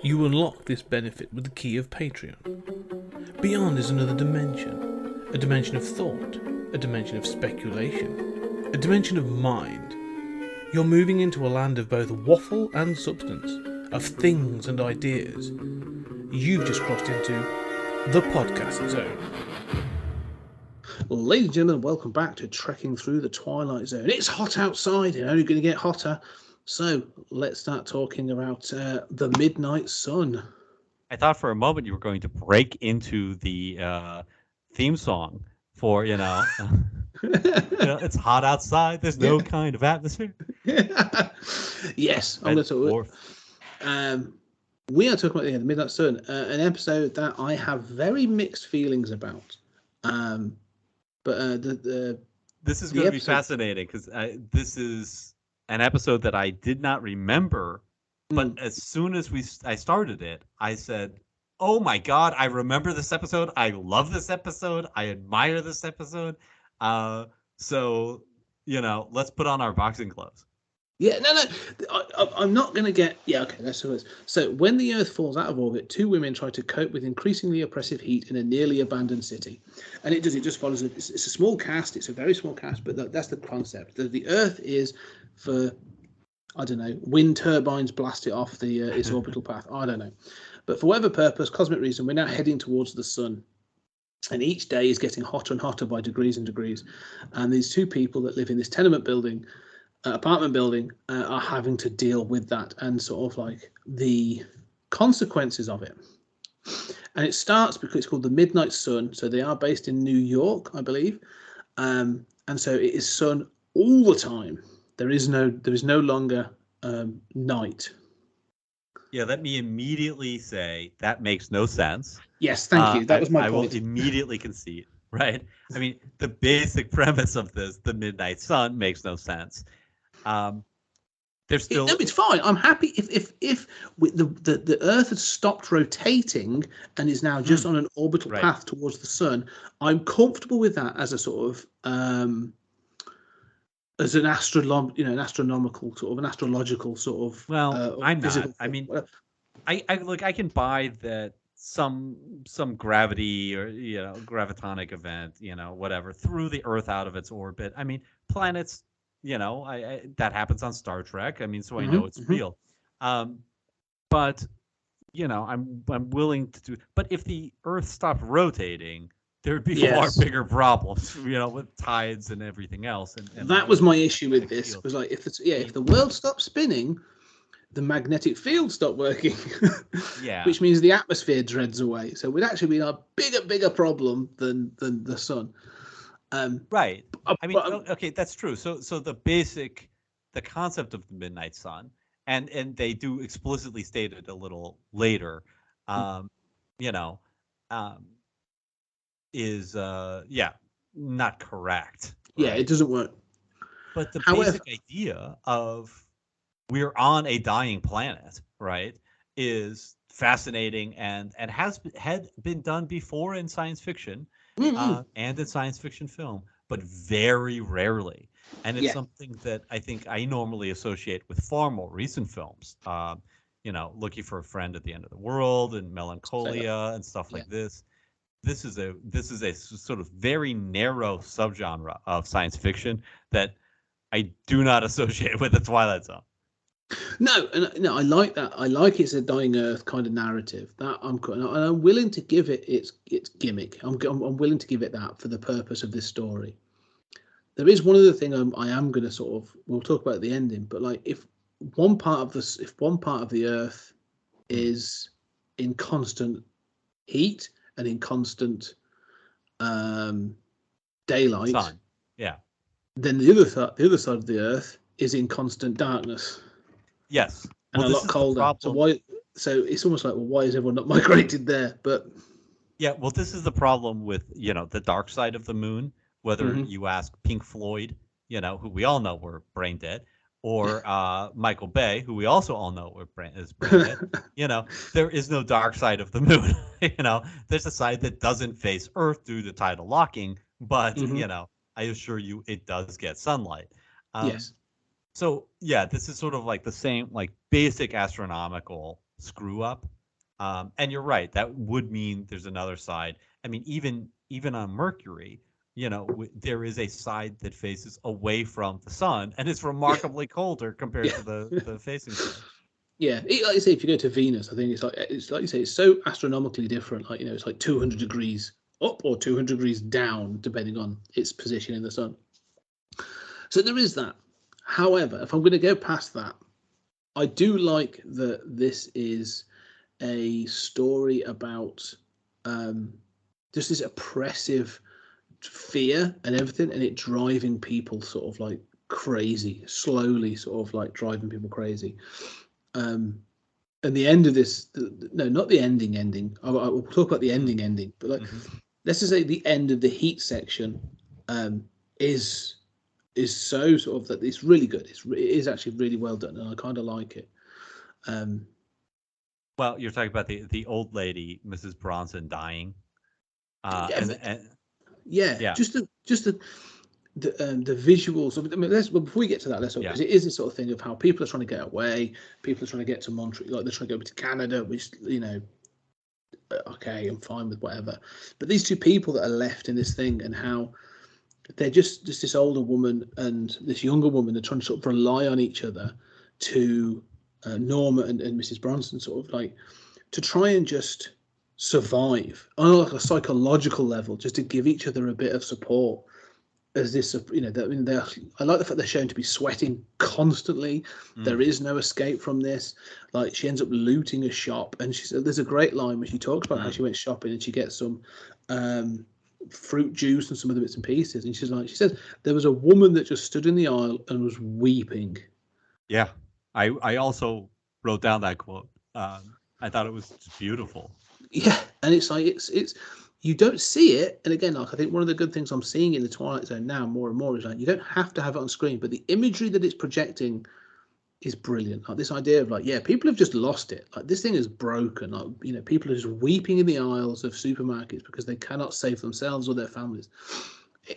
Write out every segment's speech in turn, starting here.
You unlock this benefit with the key of Patreon. Beyond is another dimension. A dimension of thought. A dimension of speculation. A dimension of mind. You're moving into a land of both waffle and substance. Of things and ideas. You've just crossed into the podcast zone. Ladies and gentlemen, welcome back to Trekking Through the Twilight Zone. It's hot outside and only going to get hotter. So let's start talking about the Midnight Sun. I thought for a moment you were going to break into the theme song for, it's hot outside. There's no kind of atmosphere. Yes, I'm going to talk about we are talking about the Midnight Sun, an episode that I have very mixed feelings about. This is going to be fascinating because this is an episode that I did not remember, but as soon as I started it, I said, "Oh my God, I remember this episode. I love this episode. I admire this episode." So let's put on our boxing gloves. Yeah, no. I'm not going to get... Yeah, okay, that's what it is. So, when the Earth falls out of orbit, two women try to cope with increasingly oppressive heat in a nearly abandoned city. And it just follows... It's a small cast. It's a very small cast, but that's the concept. The Earth is for, I don't know, wind turbines blast it off its orbital path. I don't know. But for whatever purpose, cosmic reason, we're now heading towards the sun. And each day is getting hotter and hotter by degrees and degrees. And these two people that live in this tenement building... apartment building are having to deal with that and sort of like the consequences of it. And it starts because it's called the Midnight Sun. So they are based in New York, I believe. And so it is sun all the time. There is no longer night. Yeah, let me immediately say that makes no sense. Yes, thank you. That was my point. I will immediately concede, right? I mean, the basic premise of this, the Midnight Sun, makes no sense. There's still... it's fine. I'm happy if the Earth has stopped rotating and is now just on an orbital path towards the sun. I'm comfortable with that as a sort of as an astronomical sort of an astrological sort of. Well, I'm not. I mean, I can buy that some gravity or gravitonic event, whatever, threw the Earth out of its orbit. I mean, planets. That happens on Star Trek. I mean, so I know it's real. But I'm willing to do. But if the Earth stopped rotating, there'd be far bigger problems. With tides and everything else. And that was my issue with this. Was like if the world stopped spinning, the magnetic field stopped working. Which means the atmosphere dreads away. So it would actually be a bigger problem than the sun. Right. I mean, okay, that's true. So the concept of the Midnight Sun, and they do explicitly state it a little later, is not correct. Right? Yeah, it doesn't work. But the basic idea of we're on a dying planet, right, is fascinating and had been done before in science fiction. And in science fiction film, but very rarely. And it's something that I think I normally associate with far more recent films. Looking for a Friend at the End of the World and Melancholia and stuff like this. This is a sort of very narrow subgenre of science fiction that I do not associate with the Twilight Zone. No, I like that. I like it's a dying Earth kind of narrative. That I'm willing to give it its gimmick. I'm willing to give it that for the purpose of this story. There is one other thing I am going to sort of... We'll talk about the ending, but like if one part of the Earth is in constant heat and in constant daylight, sun. Then the other side of the Earth is in constant darkness. Yes, and a lot colder. So why? So it's almost like, well, why is everyone not migrated there? But this is the problem with the dark side of the moon. Whether you ask Pink Floyd, who we all know were brain dead, or Michael Bay, who we also all know is brain dead. There is no dark side of the moon. There's a side that doesn't face Earth due to tidal locking, but I assure you, it does get sunlight. Yes. So yeah, this is sort of like the same, like basic astronomical screw up. And you're right. That would mean there's another side. I mean, even on Mercury, there is a side that faces away from the sun, and it's remarkably colder compared to the facing side. Yeah, like you say, if you go to Venus, I think it's like you say, it's so astronomically different. Like it's like 200 degrees up or 200 degrees down, depending on its position in the sun. So there is that. However, if I'm going to go past that, I do like that this is a story about just this oppressive fear and everything, and it driving people sort of like crazy, slowly sort of like driving people crazy. And the end of this, no, not the ending. We'll talk about the ending, but like, let's just say the end of the heat section is so sort of that it's really good. It is actually really well done, and I kind of like it. Well, you're talking about the old lady, Mrs. Bronson, dying. Just the visuals. I mean, before we get to that, because it is this sort of thing of how people are trying to get away. People are trying to get to Montreal, like they're trying to go to Canada, which okay, I'm fine with whatever. But these two people that are left in this thing, and how they're just this older woman and this younger woman, they're trying to sort of rely on each other to Norma and Mrs. Bronson, sort of like to try and just survive on like a psychological level, just to give each other a bit of support. As this, I like the fact they're shown to be sweating constantly. There is no escape from this. Like she ends up looting a shop, and there's a great line where she talks about how she went shopping and she gets some fruit juice and some other bits and pieces, and she says there was a woman that just stood in the aisle and was weeping. Yeah, I also wrote down that quote. I thought it was beautiful. Yeah, and it's like it's you don't see it, and again, like I think one of the good things I'm seeing in the Twilight Zone now more and more is like you don't have to have it on screen, but the imagery that it's projecting is brilliant. Like this idea of like, yeah, people have just lost it. Like this thing is broken. Like people are just weeping in the aisles of supermarkets because they cannot save themselves or their families.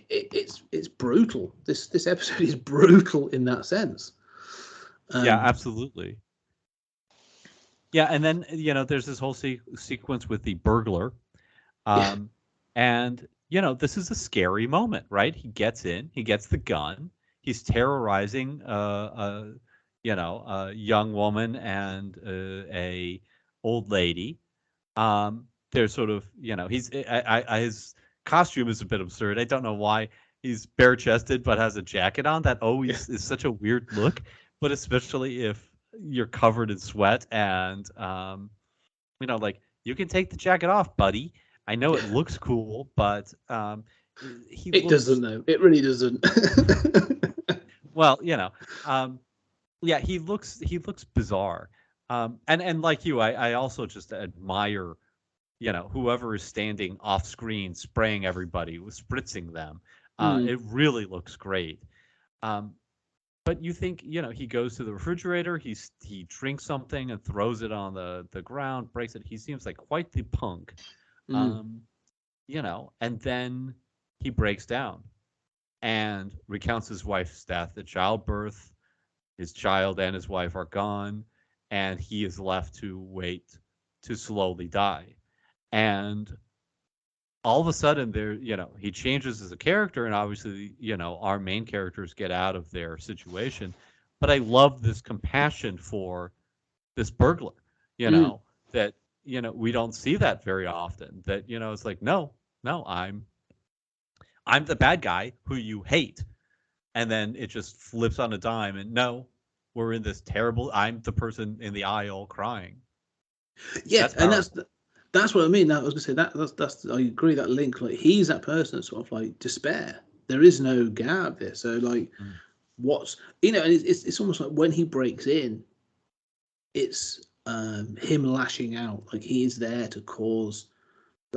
It's brutal. This episode is brutal in that sense. Yeah, absolutely. Yeah, and then there's this whole sequence with the burglar. And this is a scary moment, right? He gets in, he gets the gun, he's terrorizing a young woman and a old lady. There's sort of his costume is a bit absurd. I don't know why he's bare chested but has a jacket on. That always is such a weird look, but especially if you're covered in sweat and like you can take the jacket off, buddy. I know it looks cool, but doesn't though. It really doesn't. Well, he looks bizarre. And like you, I also just admire, whoever is standing off screen spraying everybody, spritzing them. It really looks great. But you think, he goes to the refrigerator, he drinks something and throws it on the ground, breaks it. He seems like quite the punk. And then he breaks down and recounts his wife's death at childbirth. His child and his wife are gone, and he is left to wait to slowly die. And all of a sudden he changes as a character, and obviously, our main characters get out of their situation. But I love this compassion for this burglar, that, we don't see that very often. That, it's like, no, I'm the bad guy who you hate. And then it just flips on a dime, and no, we're in this terrible, I'm the person in the aisle crying. Yeah, that's what I mean. I was gonna say that's I agree, that link, like he's that person that's sort of like despair. There is no gap there. So like what's and it's almost like when he breaks in, it's him lashing out. Like he is there to cause,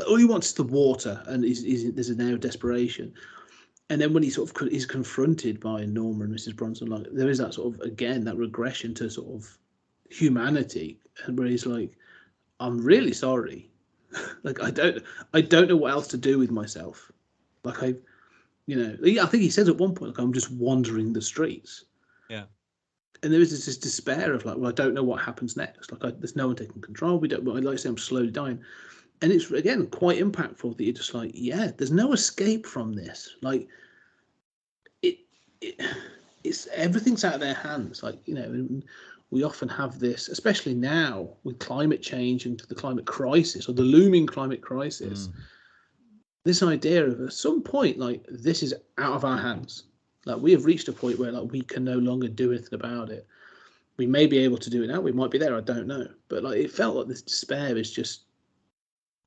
all he wants is the water, and there's an air of desperation. And then when he sort of is confronted by Norma and Mrs. Bronson, like there is that sort of, again, that regression to sort of humanity, where he's like, I'm really sorry. Like I don't know what else to do with myself. Like I think he says at one point, like, I'm just wandering the streets. Yeah. And there is this despair of like, well, I don't know what happens next. Like, there's no one taking control. We don't. Like I say, I'm slowly dying, and it's again quite impactful that you're just like, yeah, there's no escape from this. Like, it's everything's out of their hands. Like, we often have this, especially now with climate change and the climate crisis or the looming climate crisis. This idea of at some point, like, this is out of our hands. Like, we have reached a point where like we can no longer do anything about it. We may be able to do it now. We might be there. I don't know. But like, it felt like this despair is just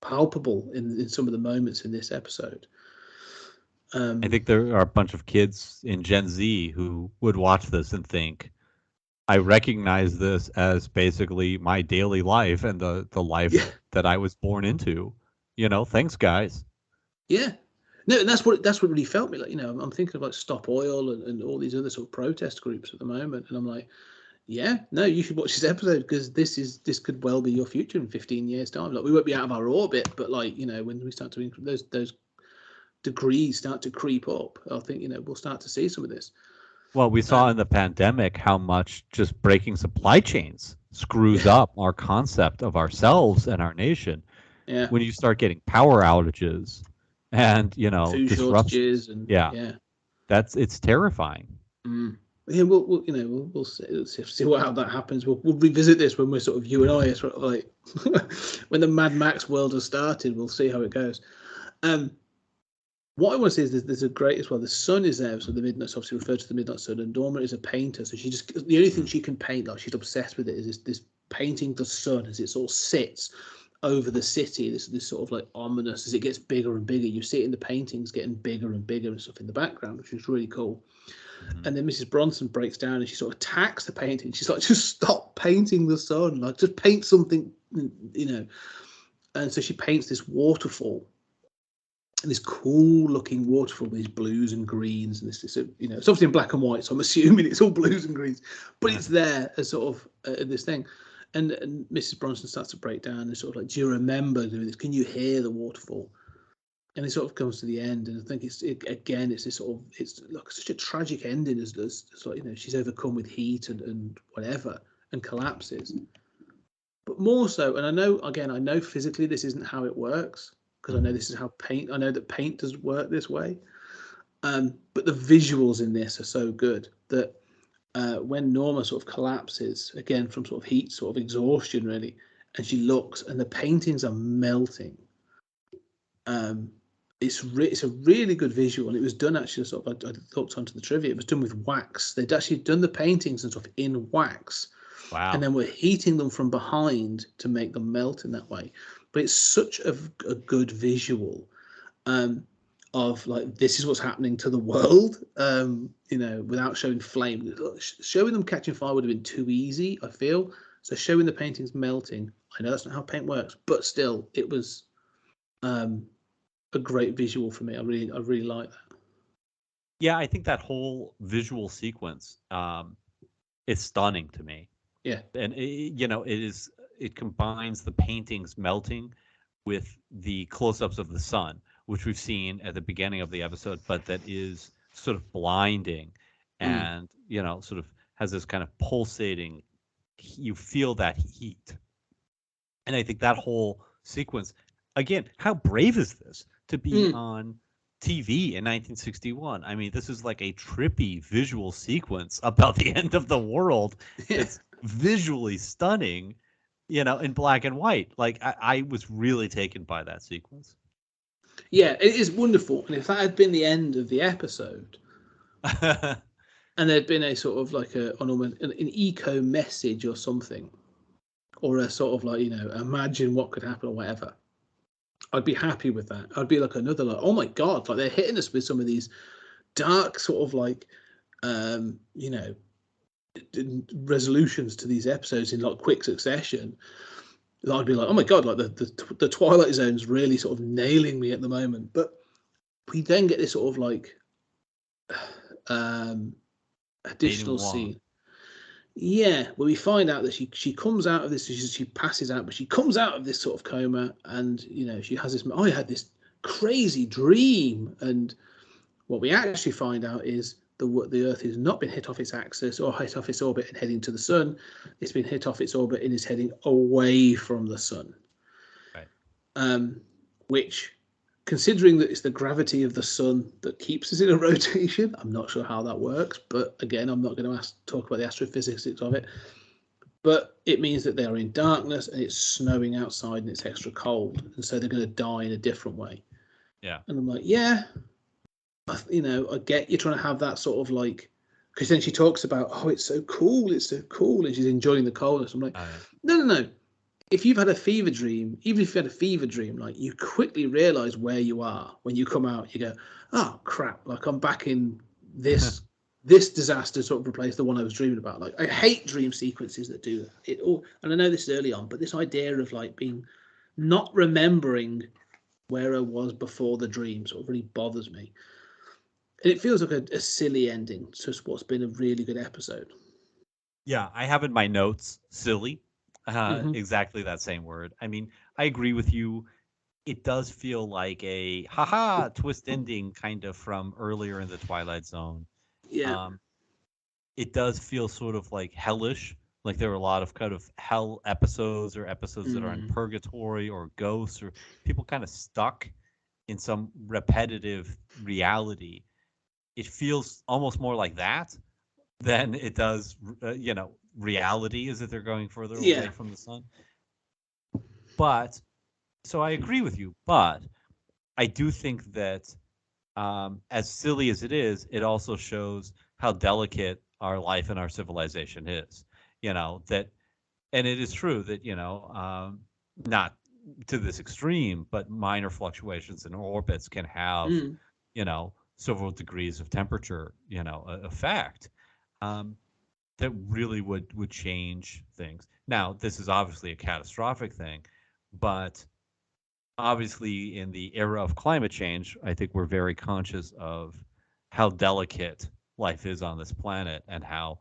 palpable in some of the moments in this episode. I think there are a bunch of kids in Gen Z who would watch this and think, I recognize this as basically my daily life and the life that I was born into. Thanks, guys. Yeah. No, and that's what really felt me like. I'm thinking about Stop Oil and all these other sort of protest groups at the moment, and I'm like, yeah, no, you should watch this episode because this could well be your future in 15 years' time. Like, we won't be out of our orbit, but like, when we start to those degrees start to creep up, I think we'll start to see some of this. Well, we saw in the pandemic how much just breaking supply chains screws up our concept of ourselves and our nation. Yeah. When you start getting power outages and food shortages and it's terrifying. Yeah, we'll see how that happens. We'll revisit this when we're sort of you and I are sort of like when the Mad Max world has started. We'll see how it goes. What I want to say is there's a great as well. The sun is there, so the midnight obviously referred to the midnight sun. And Norma is a painter, so the only thing she can paint, like she's obsessed with it, is this painting the sun as it sort of sits over the city. This sort of like ominous as it gets bigger and bigger. You see it in the paintings getting bigger and bigger and stuff in the background, which is really cool. And then Mrs. Bronson breaks down and she sort of attacks the painting. She's like, just stop painting the sun. Like, just paint something, And so she paints this waterfall. And this cool looking waterfall with these blues and greens. And this it's obviously in black and white. So I'm assuming it's all blues and greens. But it's there as sort of this thing. And Mrs. Bronson starts to break down and sort of like, do you remember doing this? Can you hear the waterfall? And it sort of comes to the end, and I think it's this sort of, it's like such a tragic ending as like, she's overcome with heat and whatever and collapses. But more so, and I know physically this isn't how it works because I know this is how I know that paint does work this way. But the visuals in this are so good that when Norma sort of collapses again from sort of heat, sort of exhaustion really, and she looks and the paintings are melting. It's a really good visual, and it was done actually sort of. I looked onto the trivia. It was done with wax. They'd actually done the paintings and stuff in wax, wow, and then we're heating them from behind to make them melt in that way. But it's such a good visual of like this is what's happening to the world, without showing flame. Showing them catching fire would have been too easy, I feel. So showing the paintings melting, I know that's not how paint works, but still, it was. A great visual for me. I really like that. Yeah, I think that whole visual sequence is stunning to me. Yeah, and it combines the paintings melting with the close-ups of the sun, which we've seen at the beginning of the episode, but that is sort of blinding and sort of has this kind of pulsating. You feel that heat, and I think that whole sequence. Again, how brave is this to be on TV in 1961? I mean, this is like a trippy visual sequence about the end of the world. Yeah. It's visually stunning, in black and white. Like, I was really taken by that sequence. Yeah, it is wonderful. And if that had been the end of the episode, and there'd been a sort of like an eco message or something, or a sort of like, imagine what could happen or whatever, I'd be happy with that. I'd be like another like, oh my god, like they're hitting us with some of these dark sort of like resolutions to these episodes in like quick succession. I'd be like, oh my god, like the Twilight Zone's really sort of nailing me at the moment. But we then get this sort of like additional scene. Yeah, where we find out that she comes out of this, she passes out, but she comes out of this sort of coma, and she has this. I had this crazy dream, and what we actually find out is the Earth has not been hit off its axis or hit off its orbit and heading to the sun. It's been hit off its orbit and is heading away from the sun. Right. Which, considering that it's the gravity of the sun that keeps us in a rotation, I'm not sure how that works. But again, I'm not going to talk about the astrophysics of it. But it means that they are in darkness and it's snowing outside and it's extra cold. And so they're going to die in a different way. Yeah. And I'm like, yeah, I get you're trying to have that sort of like, because then she talks about, oh, it's so cool. And she's enjoying the coldness. I'm like, no. If you've had a fever dream, even if you had a fever dream, like you quickly realize where you are. When you come out, you go, oh, crap. Like I'm back in this. This disaster sort of replaced the one I was dreaming about. Like I hate dream sequences that do that. It all, and I know this is early on, but this idea of like being not remembering where I was before the dream sort of really bothers me. And it feels like a silly ending to what's been a really good episode. Yeah, I have in my notes silly, exactly that same word. I mean, I agree with you. It does feel like a haha twist ending kind of from earlier in the Twilight Zone. Yeah. It does feel sort of like hellish, like there are a lot of kind of hell episodes or episodes that are in purgatory or ghosts or people kind of stuck in some repetitive reality. It feels almost more like that than it does, reality is that they're going further away from the sun. But, so I agree with you, but I do think that as silly as it is, it also shows how delicate our life and our civilization is. That, and it is true that, not to this extreme, but minor fluctuations in orbits can have, several degrees of temperature, effect that really would change things. Now, this is obviously a catastrophic thing, but obviously in the era of climate change, I think we're very conscious of how delicate life is on this planet and how,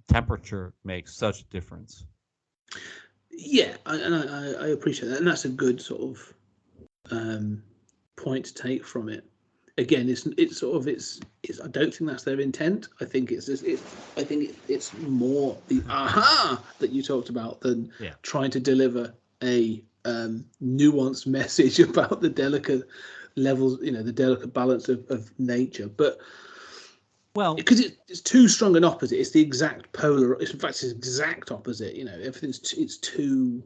temperature makes such a difference. Yeah, I appreciate that. And that's a good sort of point to take from it. Again, it's I don't think that's their intent. I think it's more the aha that you talked about than trying to deliver a nuanced message about the delicate levels, the delicate balance of nature. But because it's too strong an opposite, it's the exact polar. In fact, it's the exact opposite. It's too.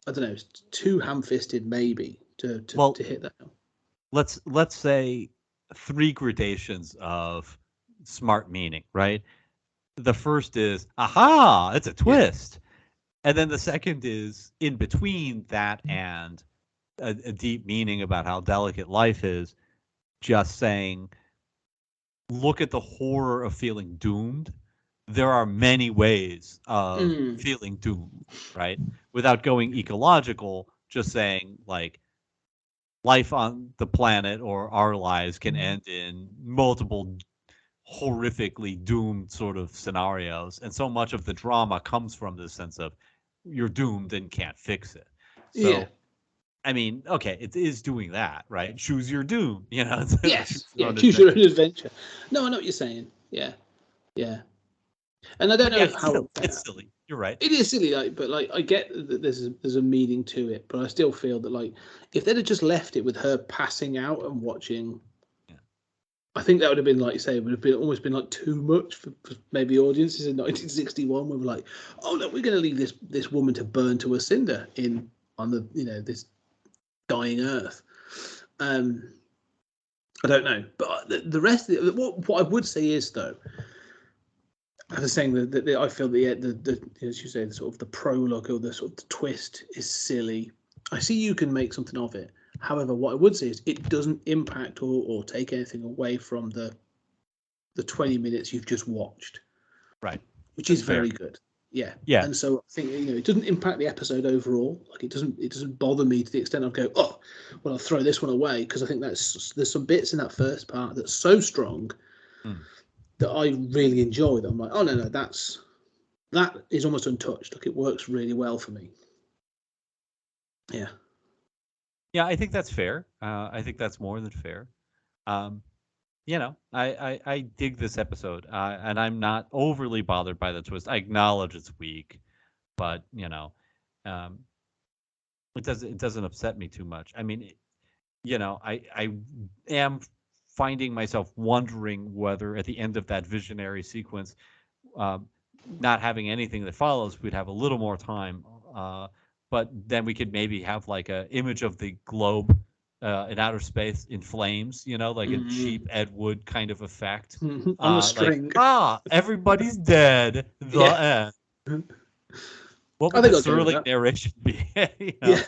I don't know. It's too ham-fisted, maybe to hit that. Let's say 3 gradations of smart meaning, right? The first is aha, it's a twist. And then the second is in between that and a deep meaning about how delicate life is, just saying, look at the horror of feeling doomed. There are many ways of feeling doomed, right? Without going ecological, just saying like life on the planet or our lives can end in multiple horrifically doomed sort of scenarios. And so much of the drama comes from this sense of you're doomed and can't fix it. So, I mean, okay, it is doing that, right? Choose your doom, Yes, choose your own adventure. No, I know what you're saying. Yeah. And I don't know how it's silly. You're right. It is silly, but I get that there's a meaning to it, but I still feel that if they'd have just left it with her passing out and watching, I think that would have been, like you say, it would have almost been like too much for maybe audiences in 1961. We were like, oh no, we're going to leave this woman to burn to a cinder on the this dying Earth. I don't know, but the rest of it, what I would say is though. I was saying that I feel the as you say, the sort of the prologue or the sort of the twist is silly. I see you can make something of it. However, what I would say is it doesn't impact or take anything away from the 20 minutes you've just watched. Right. Which is very good. Yeah. Yeah. And so I think it doesn't impact the episode overall. Like it doesn't bother me to the extent I'll go, oh, well, I'll throw this one away because I think there's some bits in that first part that's so strong. That I really enjoy. That I'm like, oh no, that is almost untouched. Like it works really well for me. Yeah, I think that's fair. I think that's more than fair. I dig this episode, and I'm not overly bothered by the twist. I acknowledge it's weak, but um, it doesn't upset me too much. I mean, I am finding myself wondering whether at the end of that visionary sequence, uh, not having anything that follows, we'd have a little more time. But then we could maybe have like a image of the globe in outer space in flames, like a cheap Ed Wood kind of effect. On a string. Everybody's dead. The end. What would the Serling narration be? Yeah.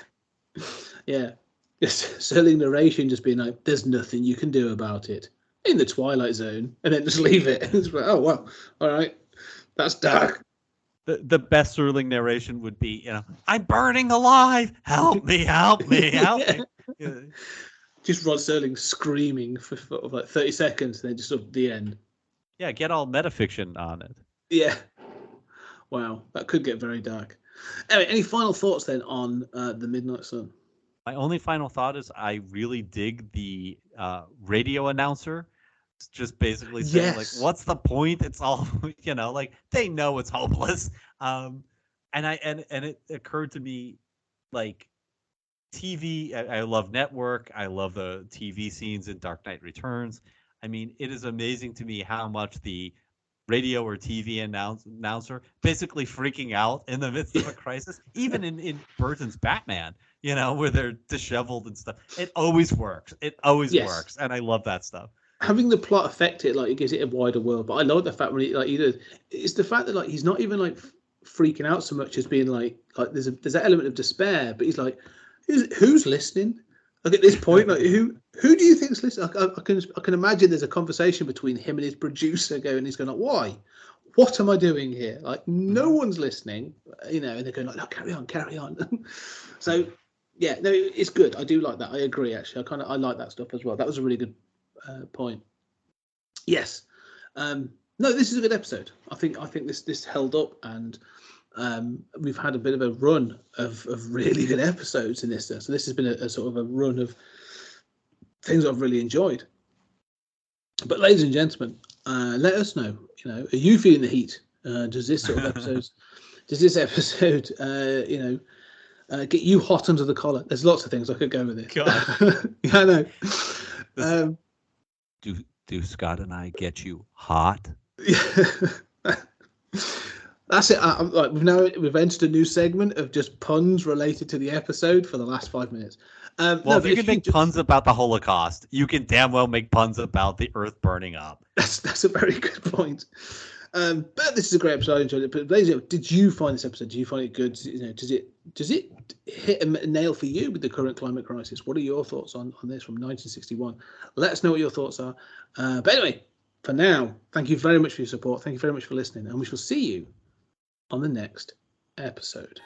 Yeah. Just Serling narration just being like, there's nothing you can do about it. In the Twilight Zone. And then just leave it. It's like, oh, well, all right. That's dark. The best Serling narration would be, I'm burning alive. Help me, help me, help me. Yeah. Just Rod Serling screaming for like 30 seconds, and then just up the end. Yeah, get all metafiction on it. Yeah. Wow, that could get very dark. Anyway, any final thoughts then on the Midnight Sun? My only final thought is I really dig the radio announcer. It's just basically saying, like, what's the point? It's all, like, they know it's hopeless. And it occurred to me, like, TV, I love Network. I love the TV scenes in Dark Knight Returns. I mean, it is amazing to me how much the radio or TV announcer basically freaking out in the midst of a crisis, even in Burton's Batman, where they're disheveled and stuff. It always works. It always works. And I love that stuff. Having the plot affect it, like, it gives it a wider world. But I love the fact when it's the fact that, like, he's not even like freaking out so much as being like there's that element of despair, but he's like, who's listening? Like, at this point, like, who do you think's listening? I can imagine there's a conversation between him and his producer he's going like, why? What am I doing here? Like, no one's listening, and they're going like, no, carry on. So, yeah, no, it's good. I do like that. I agree, actually. I like that stuff as well. That was a really good point. Yes. No, this is a good episode. I think this held up, and we've had a bit of a run of really good episodes in this. So this has been a sort of a run of things I've really enjoyed. But ladies and gentlemen, let us know. Are you feeling the heat? Does this sort of episode? Does this episode? Get you hot under the collar? There's lots of things I could go with it. Yeah, I know. Do Scott and I get you hot? That's it. We've entered a new segment of just puns related to the episode for the last 5 minutes. If you can make puns about the Holocaust, you can damn well make puns about the Earth burning up. That's a very good point. But this is a great episode. I enjoyed it. But ladies, did you find this episode? Do you find it good? Does it hit a nail for you with the current climate crisis? What are your thoughts on this from 1961? Let us know what your thoughts are. But anyway, for now, thank you very much for your support. Thank you very much for listening, and we shall see you on the next episode.